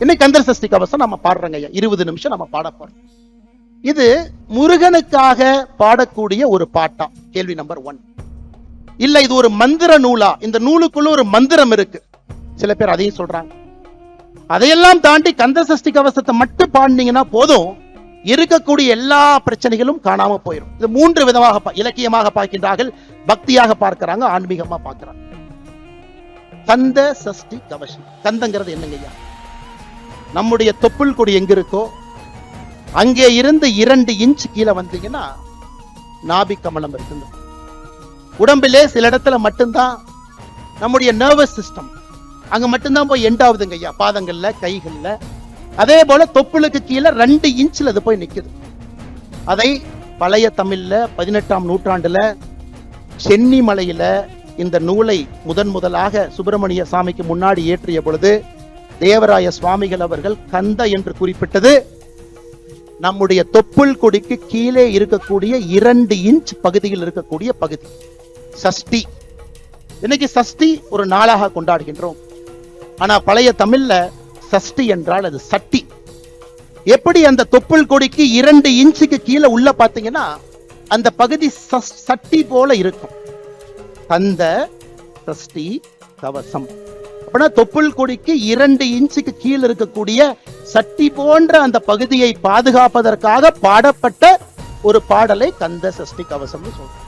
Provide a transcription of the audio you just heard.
இன்னைக்கு கந்தர் சஷ்டி கவசம் நம்ம பாடுறோங்க ஐயா, 20 நிமிஷம் நம்ம பாட போறோம். இது முருகனுக்காக பாடக்கூடிய ஒரு பாட்டா? கேள்வி நம்பர் 1. இல்ல இது ஒரு மந்திர நூலா? இந்த நூலுக்குள்ள ஒரு மந்திரம் இருக்கு, சில பேர் அதையும் சொல்றாங்க. அதையெல்லாம் தாண்டி கந்த சஷ்டி கவசத்தை மட்டும் பாடினீங்கன்னா போதும், இருக்கக்கூடிய எல்லா பிரச்சனைகளும் காணாம போயிடும். இது 3 விதமாக இலக்கியமாக பார்க்கின்றார்கள், பக்தியாக பார்க்கிறாங்க, ஆன்மீகமா பார்க்கிறாங்க. கந்த சஷ்டி கவசம். கந்தங்கிறது என்னங்கய்யா? நம்முடைய தொப்புள் கொடி எங்க இருக்கோ அங்கே இருந்து 2 இன்ச் கீழே வந்தீங்கன்னா நாபி கமலம் இருக்குது. உடம்பிலே சில இடத்துல மட்டும்தான் நம்முடைய நர்வஸ் சிஸ்டம் அங்க மட்டும்தான் போய் எண்ட் ஆகுதுங்க ஐயா, பாதங்கள்ல, கைகள்ல. அதே போல தொப்புளுக்கு கீழே 2 இன்ச்ல அது போய் நிக்குது. அதை பழைய தமிழ்ல 18ஆம் நூற்றாண்டுல சென்னி மலையில இந்த நூலை முதலாக சுப்பிரமணிய சாமிக்கு முன்னாடி ஏற்றிய பொழுது தேவராய சுவாமிகள் அவர்கள் கந்த என்று குறிப்பிட்டது நம்முடைய தொப்புள் கொடிக்கு கீழே இருக்கக்கூடிய 2 இன்ச் பகுதியில் இருக்கக்கூடிய பகுதி. சஷ்டி. இன்னைக்கு சஷ்டி ஒரு நாளாக கொண்டாடுகின்றோம். ஆனா பழைய தமிழ்ல சஷ்டி என்றால் அது சட்டி. எப்படி அந்த தொப்புள் கொடிக்கு 2 இன்ச்சுக்கு கீழே உள்ள பாத்தீங்கன்னா அந்த பகுதி சட்டி போல இருக்கும். கந்த சஷ்டி கவசம் அப்படின்னா தொப்புள் கொடிக்கு 2 இன்ச்சுக்கு கீழே இருக்கக்கூடிய சட்டி போன்ற அந்த பகுதியை பாதுகாப்பதற்காக பாடப்பட்ட ஒரு பாடலை கந்த சஷ்டி கவசம்னு சொல்றோம்.